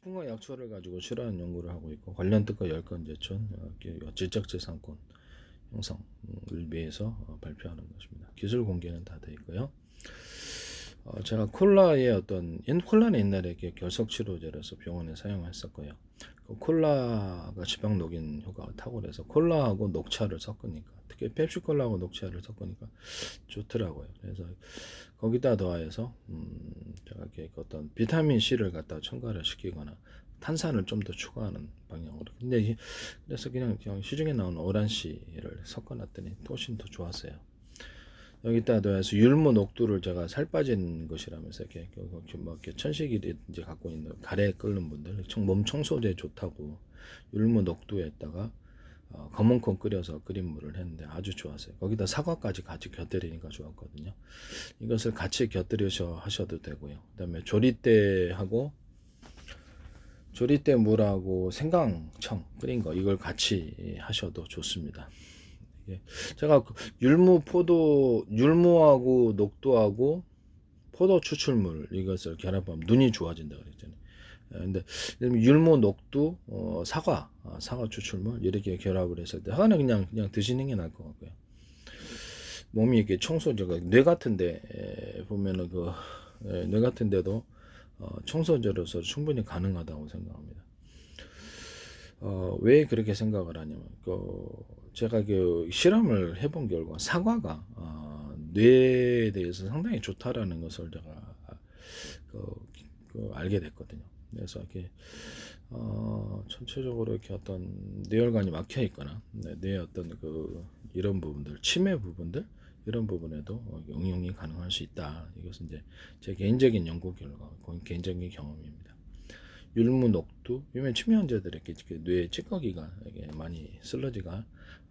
식품과 약초를 가지고 실험한 연구를 하고 있고 관련 특허 10건 제천 지적재산권 형성을 위해서 발표하는 것입니다. 기술 공개는 다 되어 있고요. 제가 콜라의 콜라는 옛날에 결석 치료제로서 병원에 사용했었고요. 그 콜라가 지방 녹인 효과가 탁월해서 콜라하고 녹차를 섞으니까, 특히 펩시콜라하고 녹차를 섞으니까 좋더라고요. 그래서 거기다 더해서 제가 이렇게 비타민 C를 갖다 첨가를 시키거나 탄산을 좀 더 추가하는 방향으로. 근데 그래서 그냥 시중에 나오는 오란씨를 섞어놨더니 훨씬 더 좋았어요. 여기다 더해서 율무 녹두를 제가 살 빠진 것이라면서 이렇게 천식이 이제 갖고 있는 가래 끓는 분들 몸 청소제에 좋다고 율무 녹두에다가 검은콩 끓여서 끓인 물을 했는데 아주 좋았어요. 거기다 사과까지 같이 곁들이니까 좋았거든요. 이것을 같이 곁들여서 하셔도 되고요. 그다음에 조리대 물하고 생강청 끓인 거 이걸 같이 하셔도 좋습니다. 제가 율무하고 녹두하고 포도 추출물 이것을 결합하면 눈이 좋아진다 그랬잖아요. 근데 율무, 녹두, 사과 추출물 이렇게 결합을 했을 때 하나는 그냥 드시는 게 나을 것 같고요. 몸이 이렇게 청소제가 뇌 같은데 보면은 뇌 같은데도 청소제로서 충분히 가능하다고 생각합니다. 왜 그렇게 생각을 하냐면 제가 실험을 해본 결과 사과가 뇌에 대해서 상당히 좋다라는 것을 제가 알게 됐거든요. 그래서 이렇게 전체적으로 이렇게 뇌혈관이 막혀 있거나 뇌의 이런 부분들, 치매 부분들 이런 부분에도 응용이 가능할 수 있다. 이것은 이제 제 개인적인 연구 결과, 개인적인 경험입니다. 율무, 녹두, 요즘 치매 환자들에게 뇌 찌꺼기가 많이 슬러지가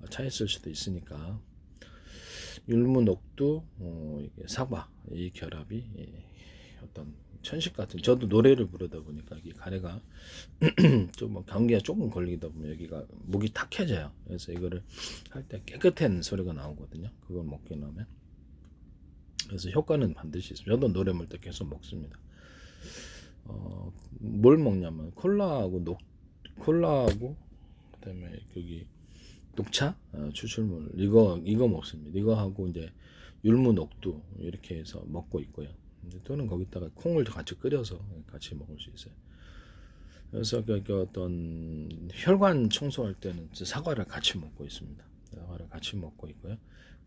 차 있을 수도 있으니까 율무, 녹두, 사과 이 결합이 천식 같은, 저도 노래를 부르다 보니까 이 가래가 좀 감기가 조금 걸리다 보면 여기가 목이 탁해져요. 그래서 이거를 할 때 깨끗한 소리가 나오거든요. 그걸 먹게 나면. 그래서 효과는 반드시 있습니다. 저도 노래 먹을 때 계속 먹습니다. 뭘 먹냐면 콜라하고 그다음에 녹차 추출물 이거 먹습니다. 이거하고 이제 율무 녹두 이렇게 해서 먹고 있고요. 또는 거기다가 콩을 같이 끓여서 같이 먹을 수 있어요. 그래서 혈관 청소할 때는 사과를 같이 먹고 있습니다. 사과를 같이 먹고 있고요.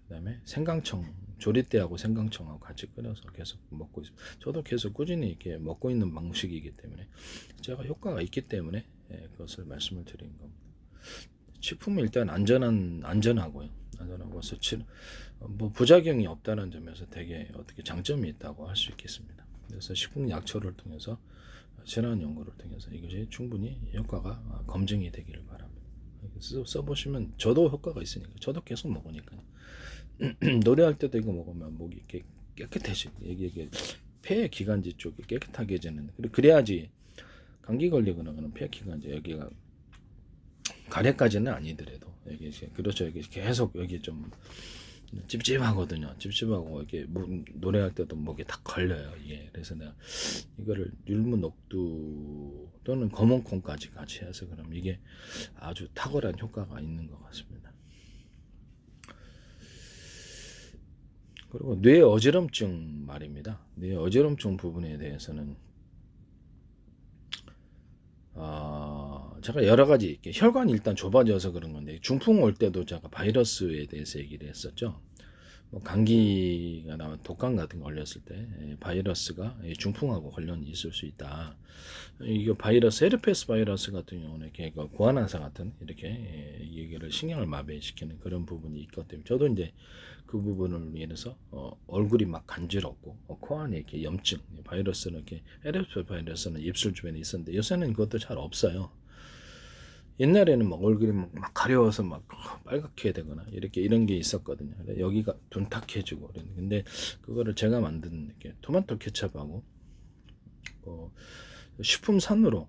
그다음에 생강청, 조리대하고 생강청하고 같이 끓여서 계속 먹고 있습니다. 저도 계속 꾸준히 이렇게 먹고 있는 방식이기 때문에 제가 효과가 있기 때문에 그것을 말씀을 드린 겁니다. 식품은 일단 안전하고요. 안전하고 수치 부작용이 없다는 점에서 되게 장점이 있다고 할 수 있겠습니다. 그래서 식품 약초를 통해서 질환 연구를 통해서 이것이 충분히 효과가 검증이 되기를 바랍니다. 써보시면 저도 효과가 있으니까 저도 계속 먹으니까요. 노래할 때도 이거 먹으면 목이 이렇게 깨끗해지고 이게 폐 기관지 쪽이 깨끗하게 해지는, 그래야지 감기 걸리거나 그런 폐 기관지 여기가 가래까지는 아니더라도 여기 그렇죠. 여기 계속 여기 좀 찝찝하거든요. 찝찝하고 이렇게 노래할 때도 목에 딱 걸려요. 이게. 그래서 내가 이거를 율무 녹두 또는 검은콩까지 같이 해서 그럼 이게 아주 탁월한 효과가 있는 것 같습니다. 그리고 뇌 어지럼증 말입니다. 뇌 어지럼증 부분에 대해서는 제가 여러 가지 이렇게 혈관이 일단 좁아져서 그런 건데 중풍 올 때도 제가 바이러스에 대해서 얘기를 했었죠. 감기가 나와 독감 같은 거 걸렸을 때 바이러스가 중풍하고 관련이 있을 수 있다. 이거 바이러스, 헤르페스 바이러스 같은 경우는 이렇게 고환환사 같은 이렇게 얘기를 신경을 마비시키는 그런 부분이 있기 때문에 저도 이제 그 부분을 위해서 얼굴이 막 간지럽고 코 안에 이렇게 염증, 바이러스는 이렇게 헤르페스 바이러스는 입술 주변에 있었는데 요새는 그것도 잘 없어요. 옛날에는 막 얼굴이 막 가려워서 막 빨갛게 되거나 이런 게 있었거든요. 여기가 둔탁해지고 근데 그거를 제가 만든 이렇게 토마토 케첩하고 식품산으로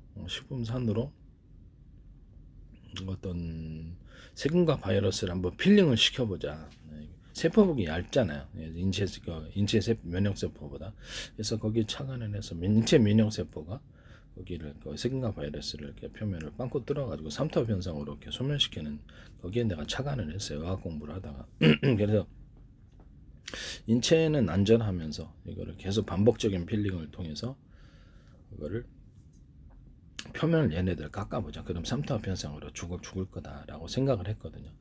어떤 세균과 바이러스를 한번 필링을 시켜보자. 세포복이 얇잖아요. 인체 면역세포보다. 그래서 거기에 착안을 해서 인체 면역세포가 거기를 그 세균과 바이러스를 이렇게 표면을 빵꾸 뚫어가지고 삼투압 현상으로 이렇게 소멸시키는 거기에 내가 착안을 했어요. 의학 공부를 하다가 그래서 인체는 안전하면서 이거를 계속 반복적인 필링을 통해서 이거를 표면을 얘네들 깎아보자. 그럼 삼투압 현상으로 죽을 거다라고 생각을 했거든요.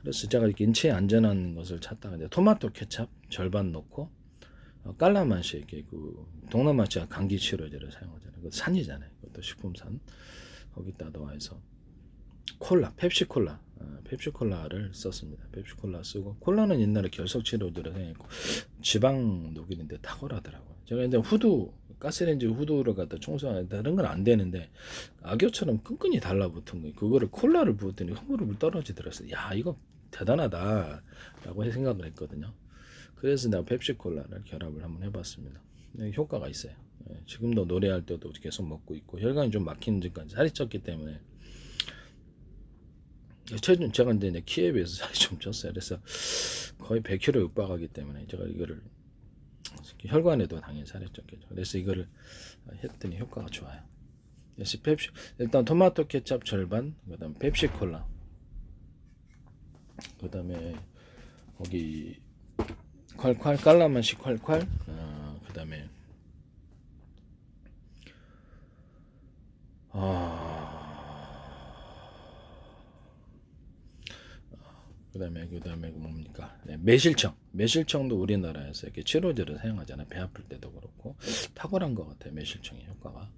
그래서 제가 이렇게 인체에 안전한 것을 찾다가 이제 토마토 케찹 절반 넣고 깔라만시 이렇게 그 동남아시아 감기 치료제를 사용하잖아요. 그 산이잖아요. 그것도 식품산 거기다 넣어서 콜라, 펩시콜라를 썼습니다. 펩시콜라 쓰고 콜라는 옛날에 결석 치료제를 사용했고 지방 녹이는데 탁월하더라고요. 제가 이제 가스레인지 후드를 갖다 청소하는데 다른 건 안 되는데 악교처럼 끈끈이 달라붙은 거예요. 그거를 콜라를 부었더니 흐물흐물 떨어지더라고요. 야 이거 대단하다라고 생각을 했거든요. 그래서 내가 펩시콜라를 결합을 한번 해봤습니다. 효과가 있어요. 지금도 노래할 때도 계속 먹고 있고 혈관이 좀 막히는 데까지 살이 쪘기 때문에 제가 이제 키에 비해서 살이 좀 쪘어요. 그래서 거의 100kg 육박하기 때문에 제가 이거를 혈관에도 당연히 살이 쪘겠죠. 그래서 이거를 했더니 효과가 좋아요. 그래서 일단 토마토 케찹 절반, 그다음 펩시콜라, 그다음에 거기 콸콸 깔라만시 콸콸, 그다음에 그다음에 뭡니까? 네, 매실청도 우리나라에서 이렇게 치료제로 사용하잖아요. 배 아플 때도 그렇고 탁월한 것 같아요. 매실청의 효과가.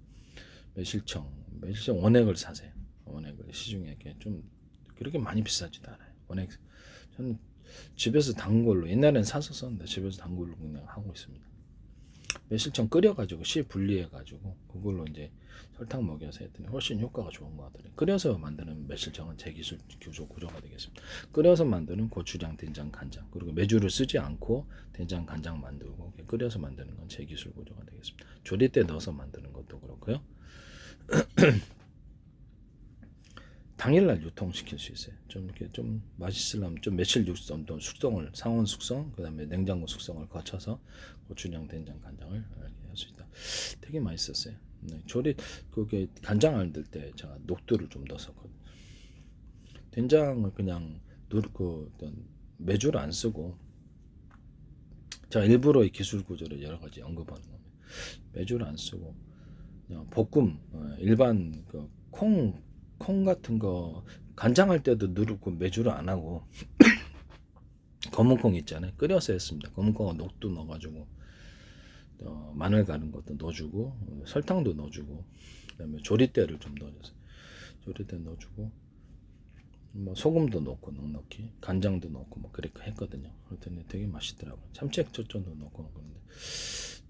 매실청 원액을 사세요. 원액을 시중에 이렇게 좀 그렇게 많이 비싸지도 않아요. 원액 저는 집에서 단 걸로 옛날엔 사서 썼는데 집에서 단 걸로 그냥 하고 있습니다. 매실청 끓여가지고 씨 분리해가지고 그걸로 이제 설탕 먹여서 했더니 훨씬 효과가 좋은 것 같더라고요. 끓여서 만드는 매실청은 제 기술 구조가 되겠습니다. 끓여서 만드는 고추장, 된장, 간장, 그리고 메주를 쓰지 않고 된장, 간장 만들고 끓여서 만드는 건 제 기술 구조가 되겠습니다. 조리 때 넣어서 만드는 것도 그렇고요. 당일날 유통시킬 수 있어요. 좀 이렇게 좀 맛있으려면 좀 며칠 숙성을 상온 숙성, 그다음에 냉장고 숙성을 거쳐서 고추장, 된장, 간장을 이렇게 할 수 있다. 되게 맛있었어요. 네, 그게 간장 만들 때 제가 녹두를 좀 넣었거든요. 된장을 그냥 메주를 안 쓰고 제가 일부러 이 기술 구조를 여러 가지 언급하는 겁니다. 메주를 안 쓰고 그냥 볶음 일반 콩 같은 거 간장할 때도 누르고 메주를 안 하고 검은콩 있잖아요. 끓여서 했습니다. 검은콩은 녹두 넣어가지고 마늘 가는 것도 넣어주고 설탕도 넣어주고 그다음에 조리대를 좀 넣어줬어요. 조리대 넣어주고 뭐 소금도 넣고 넉넉히 간장도 넣고 뭐 그렇게 했거든요. 그랬더니 되게 맛있더라고요. 참치액젓도 넣고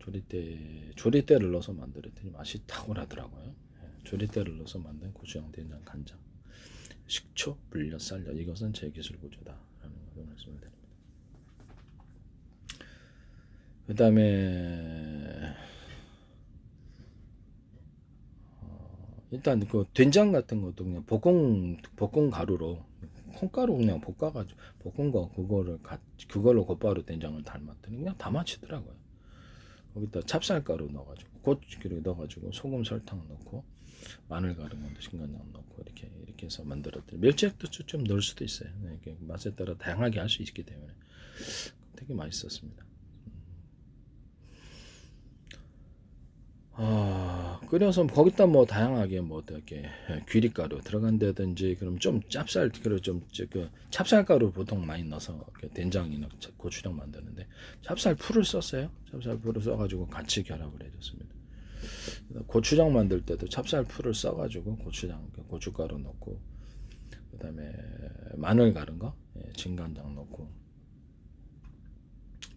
그런데 조리대를 넣어서 만들었더니 맛이 탁월하더라고요. 조리대를 넣어서 만든 고추장, 된장, 간장, 식초, 물엿, 쌀엿 이것은 제 기술 구조다라는 것을 말씀을 드립니다. 그 다음에 일단 그 된장 같은 것도 그냥 볶은 가루로 콩가루 그냥 볶아가지고 볶은 거 그걸로 곧바로 된장을 담았더니 그냥 다 맞히더라고요. 거기다 찹쌀가루 넣어가지고 고추기름 넣어가지고 소금 설탕 넣고 마늘 가른 것도 신간장 넣고 이렇게 해서 만들었더니 멸치액도 좀 넣을 수도 있어요. 이렇게 맛에 따라 다양하게 할 수 있기 때문에 되게 맛있었습니다. 끓여서 거기다 뭐 다양하게 뭐 이렇게 귀리가루 들어간다든지 그럼 좀 찹쌀가루 보통 많이 넣어서 된장이나 고추장 만드는데 찹쌀풀을 썼어요. 찹쌀풀을 써가지고 같이 결합을 해줬습니다. 고추장 만들 때도 찹쌀풀을 써가지고 고춧가루 넣고 그다음에 마늘 가른 거 진간장 넣고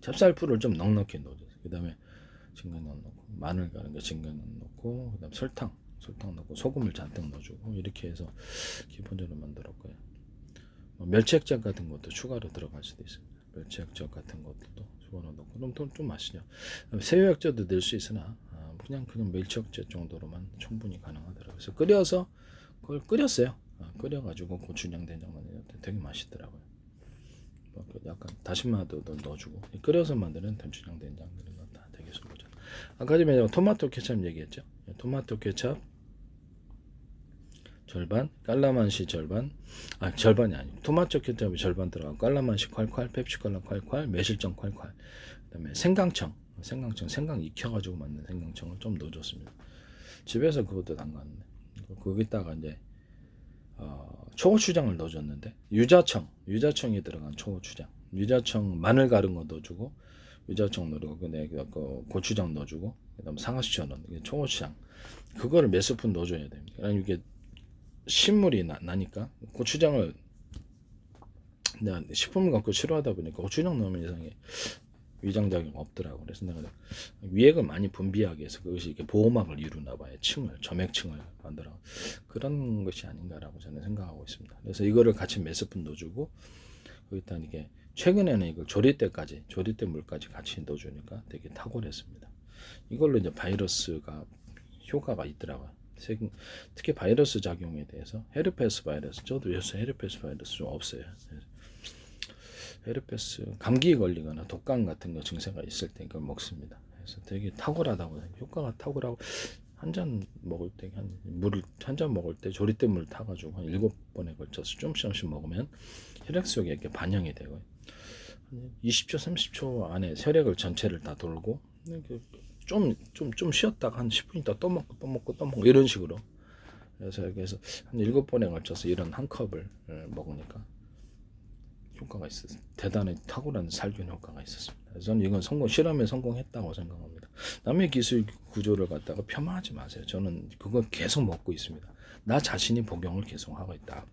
찹쌀풀을 좀 넉넉히 넣어줘요. 그다음에 진간장 넣고 마늘 가른 거 진간장 넣고 그다음 설탕 넣고 소금을 잔뜩 넣어주고 이렇게 해서 기본적으로 만들었고요. 멸치액젓 같은 것도 추가로 들어갈 수도 있습니다. 멸치액젓 같은 것도 추가로 넣고 그럼 좀 맛이죠. 새우액젓도 넣을 수 있으나 그냥 멸치액젓 정도로만 충분히 가능하더라고요. 그래서 그걸 끓였어요. 끓여가지고 고추장 된장 만들었는데 되게 맛있더라고요. 약간 다시마도 넣어주고 끓여서 만드는 고추장 된장 이런 건 다 되게 좋죠. 아까 전에 제가 토마토 케첩 얘기했죠. 토마토 케첩 절반, 깔라만시 절반, 절반이 아니고 토마토 케첩이 절반 들어가고 깔라만시 콸콸, 펩시콜라 콸콸, 매실청 콸콸. 그다음에 생강청 생강 익혀가지고 만든 생강청을 좀 넣어줬습니다. 집에서 그것도 담갔는데 거기다가 이제 초고추장을 넣어줬는데 유자청이 들어간 초고추장, 유자청 마늘 가른 거 넣어주고, 유자청 넣어주고, 근데 그 고추장 넣어주고, 그다음 상하수초 넣는 초고추장, 그거를 몇 스푼 넣어줘야 됩니다. 아니 이게 신물이 나니까 고추장을 내가 식품을 갖고 싫어하다 보니까 고추장 넣으면 이상해 위장작용이 없더라고. 그래서 내가 위액을 많이 분비하기 위해서 그것이 이렇게 보호막을 이루나 봐요. 점액층을 만들어. 그런 것이 아닌가라고 저는 생각하고 있습니다. 그래서 이거를 같이 몇 스푼 넣어주고, 거기다 이게 최근에는 이걸 조리대 물까지 같이 넣어주니까 되게 탁월했습니다. 이걸로 이제 바이러스가 효과가 있더라고요. 특히 바이러스 작용에 대해서 헤르페스 바이러스, 저도 요새 헤르페스 바이러스 좀 없어요. 헤르페스 감기에 걸리거나 독감 같은 거 증세가 있을 때 이걸 먹습니다. 그래서 되게 탁월하다고, 효과가 탁월하고, 한 잔 먹을 때 조리대 물 타가지고 한 7번에 걸쳐서 조금씩 먹으면 혈액 속에 이렇게 반영이 되고요. 20초 30초 안에 혈액을 전체를 다 돌고, 좀 쉬었다가 한 10분 있다 또 먹고 이런 식으로. 그래서 여기서 한 7번에 걸쳐서 이런 한 컵을 먹으니까 효과가 있었어요. 대단히 탁월한 살균 효과가 있었습니다. 그래서 저는 이건 실험에 성공했다고 생각합니다. 남의 기술 구조를 갖다가 폄하하지 마세요. 저는 그걸 계속 먹고 있습니다. 나 자신이 복용을 계속 하고 있다.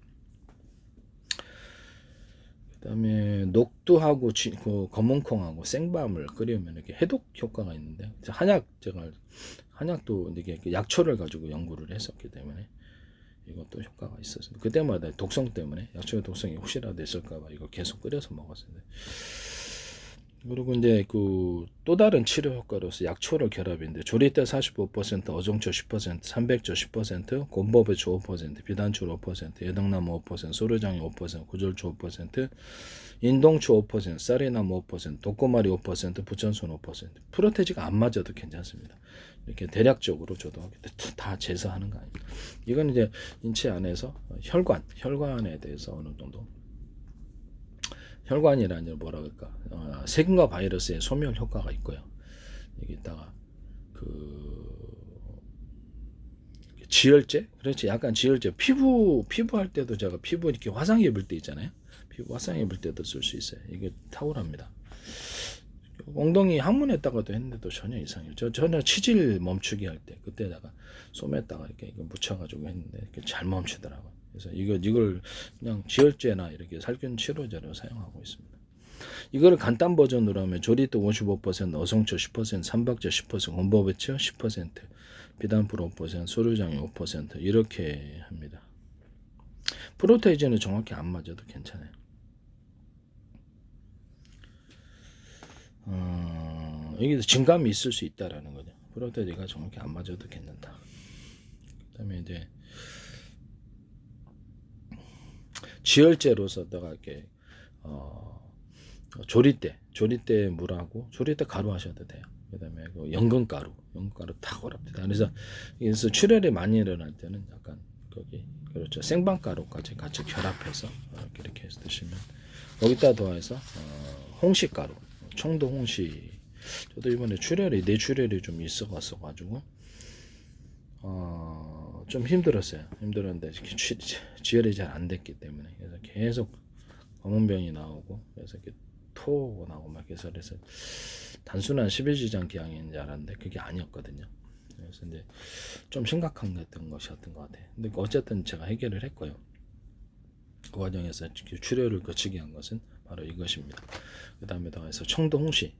그다음에 녹두하고 검은콩하고 생밤을 끓이면 이렇게 해독 효과가 있는데, 한약도 이게 약초를 가지고 연구를 했었기 때문에 이것도 효과가 있었습니다. 그때마다 독성 때문에, 약초의 독성이 혹시라도 있을까봐 이걸 계속 끓여서 먹었습니다. 그리고 이제 또 다른 치료 효과로서 약초를 결합인데, 조리대 45%, 어종초 10%, 삼백조 10%, 곰보배초 5%, 비단초 5%, 예당나무 5%, 소르장이 5%, 구절초 5%, 인동초 5%, 쌀이나무 5%, 독고마리 5%, 부천순 5%. 프로테지가 안 맞아도 괜찮습니다. 이렇게 대략적으로 줘도 다 제거하는 거 아닙니다. 이건 이제 인체 안에서 혈관에 대해서 어느 정도, 혈관이라니 뭐라 그럴까, 세균과 바이러스의 소멸 효과가 있고요. 여기다가 지혈제, 그렇지, 약간 지혈제, 피부 할 때도 제가 피부 이렇게 화상 입을 때 있잖아요. 피부 화상 입을 때도 쓸 수 있어요. 이게 탁월합니다. 엉덩이 항문에다가도 했는데도 전혀 이상해요. 전혀 치질 멈추기 할 때 그때다가 솜에다가 이렇게 묻혀가지고 했는데 이렇게 잘 멈추더라고요. 그래서 이걸 그냥 지혈제나 이렇게 살균 치료제로 사용하고 있습니다. 이거를 간단 버전으로 하면 조리도 55%, 어성초 10%, 삼박제 10%, 곰보배초 10%, 비단풀 5%, 소류장이 5% 이렇게 합니다. 프로테이즈는 정확히 안 맞아도 괜찮아요. 여기서 증감이 있을 수 있다라는 거죠. 프로테이즈가 정확히 안 맞아도 괜찮다. 그다음에 이제 지혈제로서다가 이렇게 조리대 물하고 조리대 가루 하셔도 돼요. 그다음에 연근가루 탁월합니다. 그래서 출혈이 많이 일어날 때는 약간 그렇죠, 생방가루까지 같이 결합해서 이렇게 해서 드시면, 거기다 더해서 홍시가루, 청도 홍시. 저도 이번에 뇌출혈이 좀 있어가지고 좀 힘들었는데 지혈이 잘 안 됐기 때문에, 그래서 계속 검은병이 나오고, 그래서 이렇게 토 나고 막 해서 단순한 십일지장 기항인 줄 알았는데 그게 아니었거든요. 그래서 이제 좀 심각한 것이었던 것 같아요. 근데 어쨌든 제가 해결을 했고요. 그 과정에서 출혈을 거치게 한 것은 바로 이것입니다. 그 다음에 더해서 청도홍시를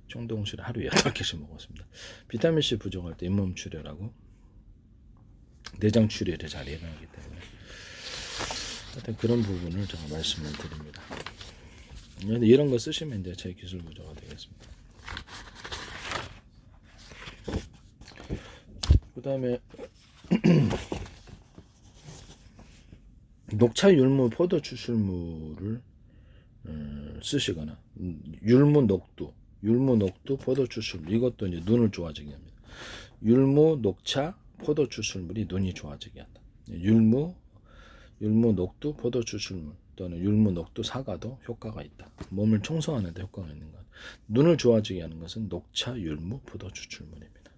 하루에 8개씩 먹었습니다. 비타민C 부족할 때 잇몸 출혈하고 내장 출혈이 잘 일어나기 때문에 하여튼 그런 부분을 제가 말씀을 드립니다. 이런 거 쓰시면 이제 제 기술 구조가 되겠습니다. 그 다음에 녹차 율무 포도 추출물을 쓰시거나 율무 녹두 포도 추출물, 이것도 이제 눈을 좋아지게 합니다. 율무, 녹차, 포도 추출물이 눈이 좋아지게 한다. 율무, 녹두, 포도 추출물 또는 율무, 녹두, 사과도 효과가 있다. 몸을 청소하는 데 효과가 있는 것. 눈을 좋아지게 하는 것은 녹차, 율무, 포도 추출물입니다.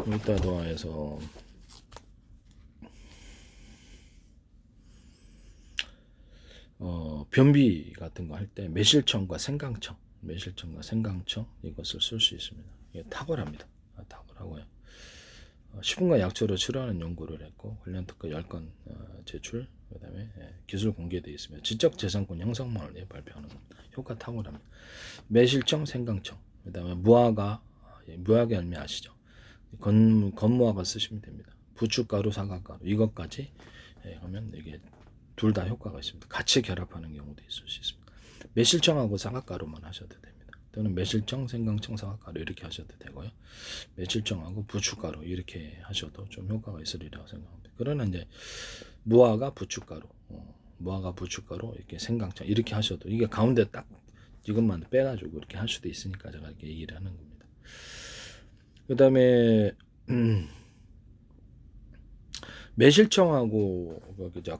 이따 더해서 변비 같은 거 할 때 매실청과 생강청 이것을 쓸 수 있습니다. 이게 탁월합니다. 탁월하고요. 10분간 약초로 치료하는 연구를 했고 관련 특허 10건 제출, 그다음에 기술 공개되어 있으며 지적재산권 형성만을 위해 발표하는 겁니다. 효과 탁월합니다. 매실청, 생강청, 그다음에 무화과, 무화과 열매 아시죠? 건무화과 쓰시면 됩니다. 부추가루, 사과가루 이것까지 하면 이게 둘 다 효과가 있습니다. 같이 결합하는 경우도 있을 수 있습니다. 매실청하고 사과가루만 하셔도 됩니다. 또는 매실청, 생강청, 사과가루 이렇게 하셔도 되고요. 매실청하고 부추가루 이렇게 하셔도 좀 효과가 있으리라고 생각합니다. 그러나 이제 무화과, 부추가루, 이렇게 생강청 이렇게 하셔도 이게 가운데 딱 이것만 빼가지고 이렇게 할 수도 있으니까 제가 이렇게 얘기를 하는 겁니다. 그 다음에 매실청하고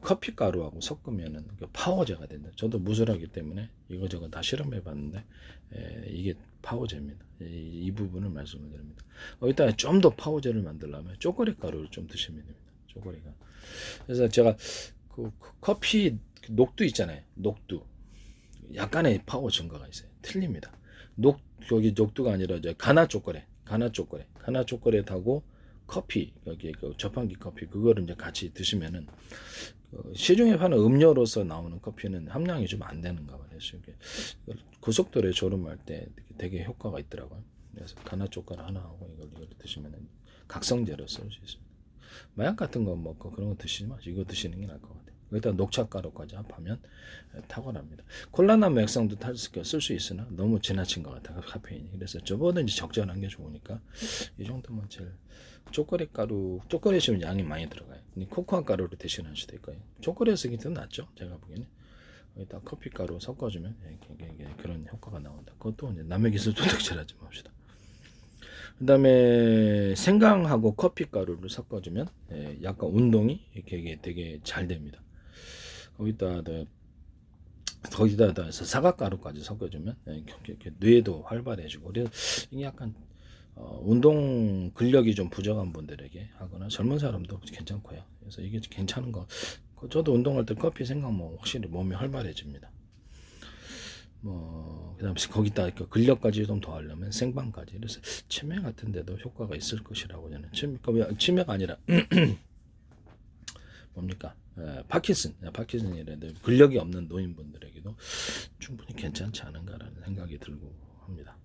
커피가루하고 섞으면은 파워제가 된다. 저도 무술하기 때문에 이거저거 다 실험해 봤는데 이게 파워제입니다. 이 부분을 말씀을 드립니다. 이따 좀 더 파워제를 만들려면 초콜릿 가루를 좀 드시면 됩니다. 초콜릿가. 그래서 제가 그 커피 녹두 있잖아요. 녹두 약간의 파워 증가가 있어요. 틀립니다. 여기 녹두가 아니라 가나 초콜릿하고 커피, 여기 그 저판기 커피 그거를 이제 같이 드시면은 시중에 파는 음료로서 나오는 커피는 함량이 좀 안 되는가 봐요. 고속도로에 졸음할 때 되게 효과가 있더라고요. 그래서 가나 초콜릿 하나 하고 이걸 드시면은 각성제로 쓸 수 있습니다. 마약 같은 거 먹고 그런 거 드시지 마시고 이거 드시는 게 나을 것 같아요. 여기다 녹차가루까지 합하면 탁월합니다. 콜라나무 액상도 쓸 수 있으나 너무 지나친 것 같아요. 카페인이. 그래서 저보다 이제 적절한 게 좋으니까 이 정도면 제일. 초콜릿이면 양이 많이 들어가요. 코코아 가루로 대신할 수도 있고요. 초콜릿이 더 낫죠. 제가 보기에는. 여기다 커피 가루 섞어주면 그런 효과가 나온다. 그것도 이제 남의 기술 도둑질하지 맙시다. 그 다음에 생강하고 커피 가루를 섞어주면 약간 운동이 이게 되게 잘 됩니다. 거기다 사과가루까지 섞어주면 뇌도 활발해지고 그래서 이게 약간 운동 근력이 좀 부족한 분들에게 하거나 젊은 사람도 괜찮고요. 그래서 이게 괜찮은 거. 저도 운동할 때 커피 생각 확실히 몸이 활발해집니다. 그다음에 거기다 근력까지 좀 더하려면 생방까지. 그래서 치매 같은데도 효과가 있을 것이라고 저는 치매가 아니라 뭡니까? 파킨슨이라도 근력이 없는 노인분들에게도 충분히 괜찮지 않은가라는 생각이 들고 합니다.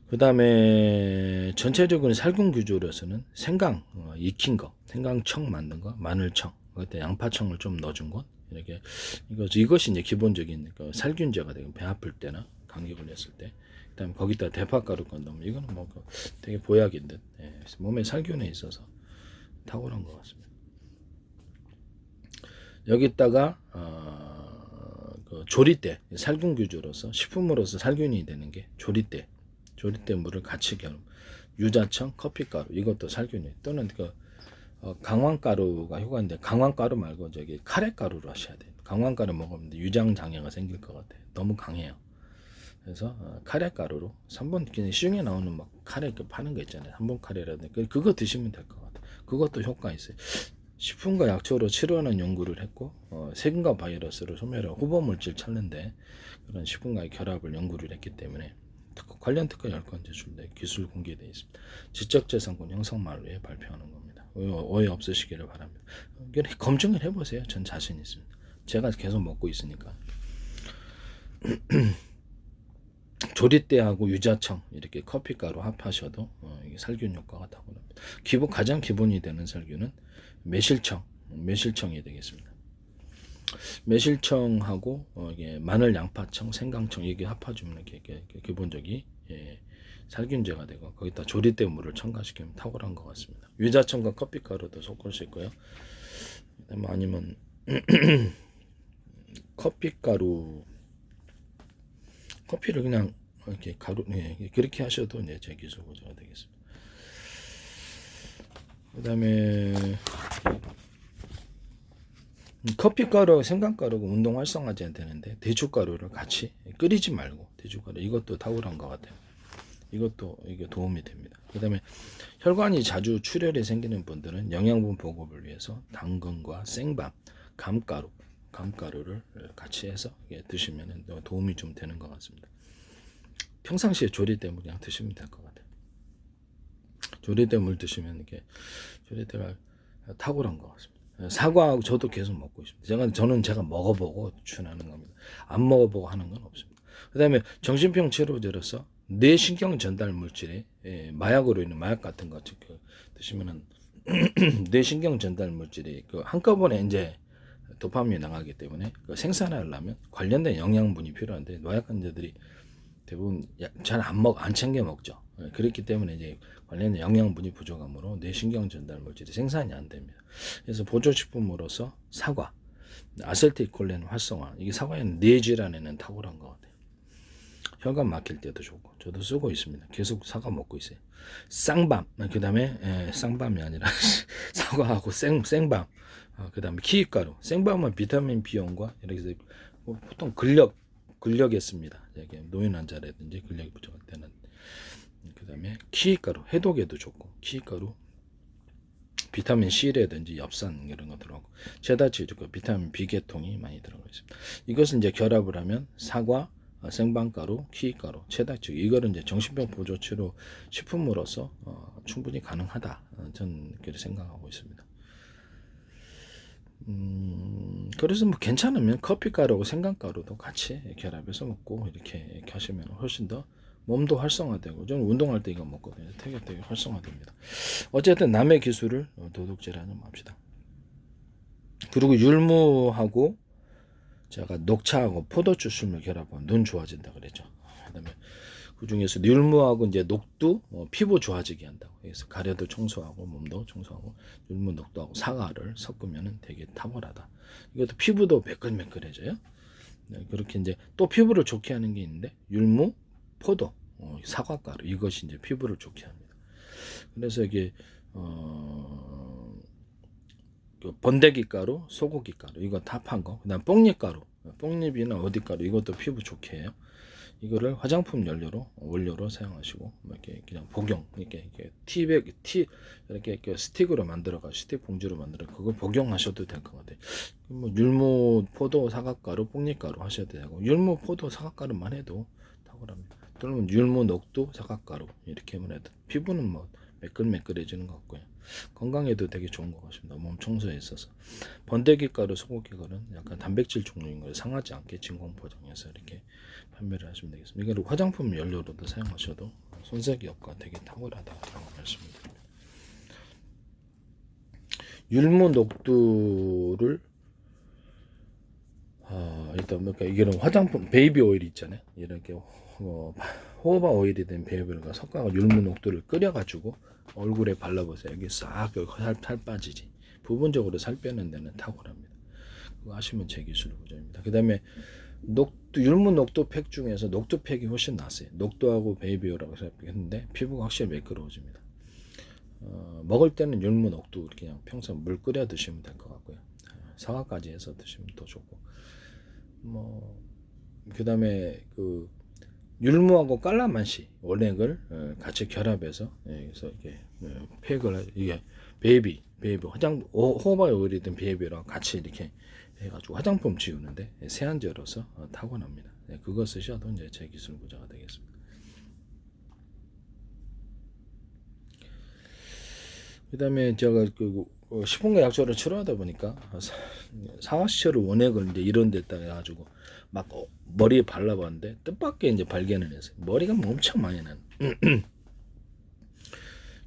그 다음에 전체적인 살균 구조로서는 생강 익힌 거, 생강청 만든 거, 마늘청, 그때 양파청을 좀 넣어준 것 이렇게 이것이 이제 기본적인 살균제가 되고 배 아플 때나 감기 걸렸을 때. 그다음에 거기다 대파가루 건너면 이거는 되게 보약인 듯 몸의 살균에 있어서 탁월한 것 같습니다. 여기다가 조리대 살균 구조로서 식품으로서 살균이 되는 게 조리대 물을 같이 겸 유자청, 커피가루 이것도 살균이 또는 강황가루가 효과인데 강황가루 말고 카레가루로 하셔야 돼요. 강황가루 먹으면 유장 장애가 생길 것 같아요. 너무 강해요. 그래서 카레가루로 3번 그냥 시중에 나오는 카레 파는 거 있잖아요. 3번 카레라든지 그거 드시면 될 것 같아요. 그것도 효과 있어요. 식품과 약초로 치료하는 연구를 했고 세균과 바이러스를 소멸하고 후보물질 찾는데 그런 식품과의 결합을 연구를 했기 때문에 관련 특허 10건 제출돼 기술 공개되어 있습니다. 지적재산권 형성만을 위해 발표하는 겁니다. 오해 없으시기를 바랍니다. 검증을 해보세요. 전 자신 있습니다. 제가 계속 먹고 있으니까. 조리대하고 유자청 이렇게 커피가루 합하셔도 이게 살균 효과가 탁월합니다. 가장 기본이 되는 살균은 매실청이 되겠습니다. 매실청하고 마늘, 양파청, 생강청 이게 합해주면 이게 기본적인 살균제가 되고 거기다 조리대 물을 첨가시키면 탁월한 것 같습니다. 유자청과 커피가루도 섞을 수 있고요. 아니면 커피를 그냥 이렇게 가루, 그렇게 하셔도 이제 제 기술 구조가 되겠습니다. 그다음에 커피가루, 생강가루가 운동 활성화제 되는데 대추가루를 같이 끓이지 말고 대추가루 이것도 탁월한 것 같아요. 이것도 이게 도움이 됩니다. 그다음에 혈관이 자주 출혈이 생기는 분들은 영양분 보급을 위해서 당근과 생밤, 감가루를 같이 해서 드시면 도움이 좀 되는 것 같습니다. 평상시에 조리대물 그냥 드시면 될 것 같아요. 조리대물 드시면 이게 조리대가 탁월한 것 같습니다. 사과하고 저도 계속 먹고 있습니다. 저는 제가 먹어보고 추천하는 겁니다. 안 먹어보고 하는 건 없습니다. 그다음에 정신병 치료제로서 뇌신경 전달 물질에 마약으로 있는 마약 같은 거 드시면은 뇌신경 전달 물질이 한꺼번에 이제 도파민이 나가기 때문에 생산하려면 관련된 영양분이 필요한데 마약 환자들이 대부분 잘 안 챙겨 먹죠. 그렇기 때문에 이제 관련된 영양분이 부족하므로 뇌신경 전달 물질이 생산이 안 됩니다. 그래서 보조식품으로서 사과, 아세틸콜린 활성화, 이게 사과에는 뇌질환에는 탁월한 것 같아요. 혈관 막힐 때도 좋고, 저도 쓰고 있습니다. 계속 사과 먹고 있어요. 쌍밤, 그 다음에 쌍밤이 아니라 사과하고 생밤, 그 다음에 키위가루. 생밤은 비타민 B용과 이렇게 해서 보통 근력에 씁니다. 노인 환자라든지 근력이 부족할 때는. 그 다음에 키위가루, 해독에도 좋고, 키위가루 비타민 C라든지 엽산 이런 거 들어가고, 체다치 좋고, 비타민 B 계통이 많이 들어가 있습니다. 이것을 이제 결합을 하면 사과, 생방가루, 키위가루, 체다치 이거는 이제 정신병 보조 치료 식품으로서 충분히 가능하다. 저는 그렇게 생각하고 있습니다. 그래서 뭐 괜찮으면 커피가루하고 생강가루도 같이 결합해서 먹고 이렇게 하시면 훨씬 더 몸도 활성화되고, 저는 운동할 때 이거 먹거든요. 되게 활성화됩니다. 어쨌든 남의 기술을 도둑질하지 맙시다. 그리고 율무하고 제가 녹차하고 포도주스를 결합하면 눈 좋아진다 그랬죠. 그다음에 그 중에서 율무하고 이제 녹두 피부 좋아지게 한다고. 그래서 가래도 청소하고 몸도 청소하고 율무 녹두하고 사과를 섞으면 되게 탁월하다. 이것도 피부도 매끌매끌해져요. 네, 그렇게 이제 또 피부를 좋게 하는 게 있는데 율무, 포도, 사과가루 이것이 이제 피부를 좋게 합니다. 그래서 이게 번데기 가루, 소고기 가루 이거 다 판 거. 그다음 뽕잎 가루, 뽕잎이나 어디 가루 이것도 피부 좋게 해요. 이거를 화장품 원료로 사용하시고 이렇게 그냥 복용 이렇게 이렇게 스틱으로 만들어가 스틱 봉지로 만들어 그거 복용하셔도 될 것 같아요. 뭐 율무, 포도, 사과가루, 뽕잎가루 하셔도 되고 율무, 포도, 사과가루만 해도 탁월합니다. 또는 율무, 녹두, 사과가루 이렇게만 해도 피부는 뭐 매끌매끌해지는 것 같고요. 건강에도 되게 좋은 것 같습니다. 몸 청소에 있어서. 번데기 가루, 소고기 가루는 약간 단백질 종류인 거예요. 상하지 않게 진공 포장해서 이렇게 판매를 하시면 되겠습니다. 이걸 화장품 연료로도 사용하셔도 손색 효과 되게 탁월하다고 말씀드립니다. 율무 녹두를 일단 그러니까 이게는 화장품 베이비 오일 있잖아요. 이렇게 호호바 오일이 된 베이비 오일과 섞어서 율무 녹두를 끓여가지고 얼굴에 발라보세요. 여기 싹 살 빠지지. 부분적으로 살 빼는 데는 탁월합니다. 그거 하시면 제 기술 구조입니다. 그 다음에 율무 녹두 팩 중에서 녹두 팩이 훨씬 낫어요. 녹두하고 베이비오라고 했는데 피부가 확실히 매끄러워집니다. 먹을 때는 율무 녹두 그냥 평소 물 끓여 드시면 될 것 같고요. 사과까지 해서 드시면 더 좋고, 그 다음에 율무하고 깔라만시 원액을 같이 결합해서 그래서 이렇게 팩을 이게 베이비 호호바 오일이든 베이비랑 같이 이렇게 해가지고 화장품 지우는데 세안제로서 탁월합니다. 그거 쓰셔도 이제 제 기술 부자가 되겠습니다. 그다음에 제가 식품과 약초를 치료하다 보니까 사과시초를 원액을 이제 이런 데다 해가지고 막 머리에 발라봤는데 뜻밖의 이제 발견을 했어요. 머리가 엄청 많이 난.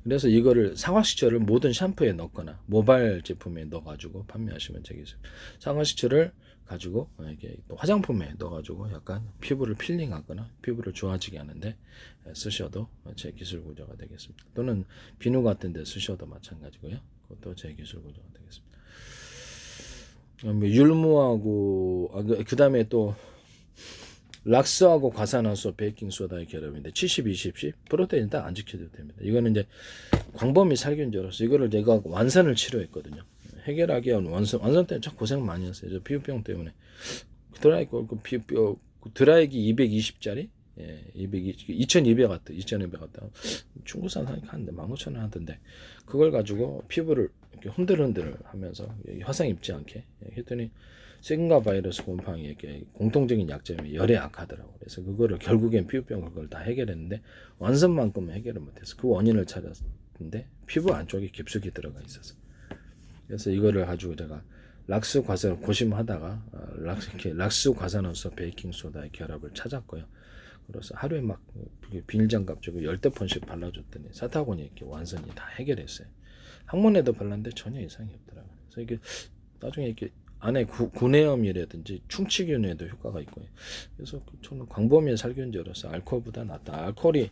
그래서 이거를 사과시초를 모든 샴푸에 넣거나 모발 제품에 넣어가지고 판매하시면 되겠어요. 사과시초를 가지고 이렇게 또 화장품에 넣어가지고 약간 피부를 필링하거나 피부를 좋아지게 하는데 쓰셔도 제 기술 구조가 되겠습니다. 또는 비누 같은 데 쓰셔도 마찬가지고요. 그것도 제 기술 구조가 되겠습니다. 율무하고 그 다음에 또 락스하고 과산화수, 베이킹소다의 결합인데 70, 20, 10 프로테인 딱 안 지켜도 됩니다. 이거는 이제 광범위 살균제로서 이거를 내가 완산을 치료했거든요. 해결하기 위한 완산 때문에 참 고생 많이 했어요. 저 피부병 때문에 드라이기 220짜리 2200 왔다. 2200 왔다. 중국산 사니까 한 15,000원 하던데 그걸 가지고 피부를 이렇게 흔들흔들 하면서 화상 입지 않게 했더니 세균과 바이러스 곰팡이 이렇게 공통적인 약점이 열에 약하더라고. 그래서 그거를 결국엔 피부병 그걸 다 해결했는데 완선만큼은 해결을 못해서 그 원인을 찾았는데 피부 안쪽에 깊숙이 들어가 있어서 그래서 이거를 가지고 제가 락스 과산 고심하다가 락스 과산화수 베이킹 소다의 결합을 찾았고요. 그래서 하루에 막 비닐장갑 주고 10대폰씩 발라줬더니 사타곤이 이렇게 완전히 다 해결했어요. 항문에도 발랐는데 전혀 이상이 없더라고요. 그래서 이게 나중에 이렇게 안에 구내염이라든지 충치균에도 효과가 있고요. 그래서 저는 광범위한 살균제로서 알코올보다 낫다. 알코올이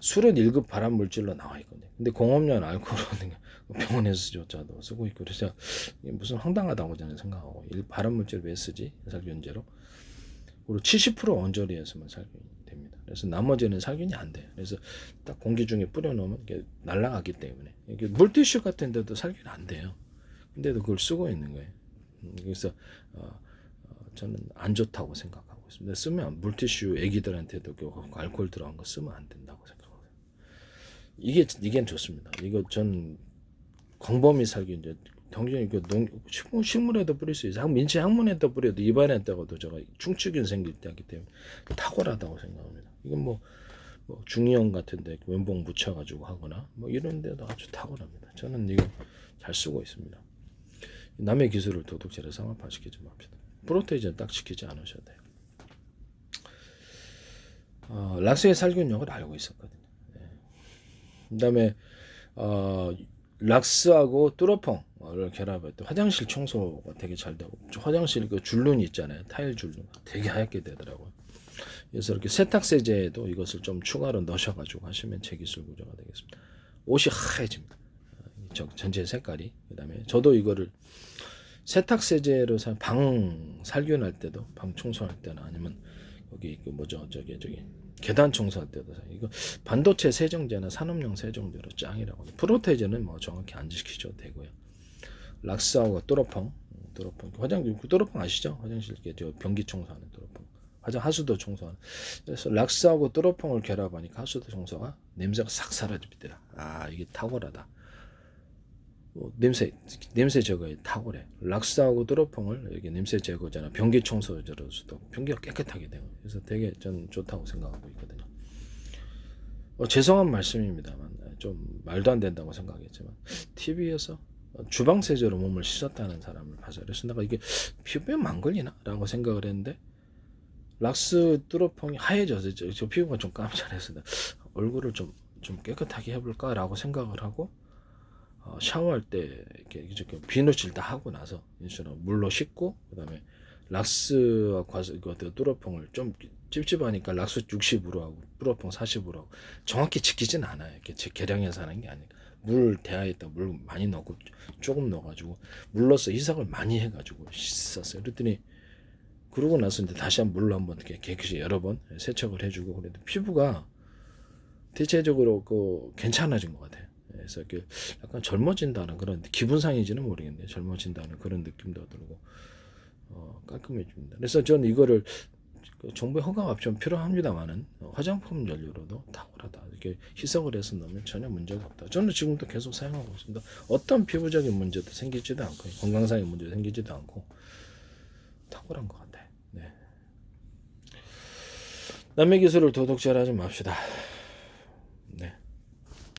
술은 1급 발암 물질로 나와 있거든요. 근데 공업용 알코올은 병원에서조차도 쓰고 있고 그래서 이게 무슨 황당하다고 저는 생각하고 발암 물질 왜 쓰지 살균제로? 그리고 70% 원조리에서만 살균이 됩니다. 그래서 나머지는 살균이 안 돼요. 그래서 딱 공기 중에 뿌려놓으면 이게 날아가기 때문에 이게 물티슈 같은 데도 살균이 안 돼요. 근데도 그걸 쓰고 있는 거예요. 그래서 저는 안 좋다고 생각하고 있습니다. 쓰면 물티슈 애기들한테도 알코올 들어간 거 쓰면 안 된다고 생각하고 이게 좋습니다. 이거 전 광범위 살균제 당연히 그 식물에도 뿌릴 수 있어요. 민치 항문에도 뿌려도 입안에다가도 제가 충치균 생길 때 하기 때문에 탁월하다고 생각합니다. 이건 뭐 중이염 같은데 왼봉 묻혀가지고 하거나 뭐 이런 데도 아주 탁월합니다. 저는 이거 잘 쓰고 있습니다. 남의 기술을 도둑질에 상업화시키지 맙시다. 프로테이즈는 딱 지키지 않으셔야 돼요. 락스의 살균력을 알고 있었거든요. 네. 그다음에 락스하고 뚜러펑을 결합했던 화장실 청소가 되게 잘 되고 화장실 그 줄눈 있잖아요. 타일 줄눈 되게 하얗게 되더라고요. 그래서 이렇게 세탁세제에도 이것을 좀 추가로 넣으셔가지고 하시면 제기술 구조가 되겠습니다. 옷이 하얘집니다. 전체 색깔이. 그다음에 저도 이거를 세탁세제로 방 살균할 때도 방 청소할 때나 아니면 여기 그 뭐죠 저기 계단 청소할 때도 이거 반도체 세정제나 산업용 세정제로 짱이라고. 프로테이제는 뭐 정확히 안 지키셔도 되고요. 락스하고 뚜러펑 화장실 뚜러펑 아시죠? 화장실 저 변기 청소하는 뚜러펑 하수도 청소하는. 그래서 락스하고 뚜러펑을 결합하니까 하수도 청소가 냄새가 싹 사라집니다. 이게 탁월하다. 냄새 제거에 탁월해. 락스하고 뚜러펑을 여기 냄새 제거잖아. 변기 청소제로서도 변기가 깨끗하게 되고 그래서 되게 전 좋다고 생각하고 있거든요. 죄송한 말씀입니다만 좀 말도 안 된다고 생각했지만 TV에서 주방 세제로 몸을 씻었다는 사람을 봐서 그래서 내가 이게 피부에 안 걸리나라고 생각을 했는데 락스 뚜러펑이 하얘져서 저 피부가 좀 깜짝해서 얼굴을 좀 깨끗하게 해볼까라고 생각을 하고. 샤워할 때 이렇게 비누칠 다 하고 나서 물로 씻고 그다음에 락스와 뚜러펑을 좀 찝찝하니까 락스 60으로 하고 뚜러펑 40으로 하고 정확히 지키진 않아요. 이렇게 제 계량해서 하는 게 아니라 물 대야에다 물 많이 넣고 조금 넣어가지고 물로서 희석을 많이 해가지고 씻었어요. 그랬더니 그러고 나서 이제 다시 물로 한번 이렇게 깨끗이 여러 번 세척을 해주고 그래도 피부가 대체적으로 괜찮아진 것 같아요. 그래서 약간 젊어진다는 그런 기분상인지는 모르겠네요. 젊어진다는 그런 느낌도 들고 깔끔해집니다. 그래서 저는 이거를 정부의 허가가 좀 필요합니다만은 화장품 연료로도 탁월하다. 이렇게 희석을 해서 넣으면 전혀 문제가 없다. 저는 지금도 계속 사용하고 있습니다. 어떤 피부적인 문제도 생기지도 않고 건강상의 문제도 생기지도 않고 탁월한 것 같아요. 네. 남의 기술을 도둑질하지 맙시다.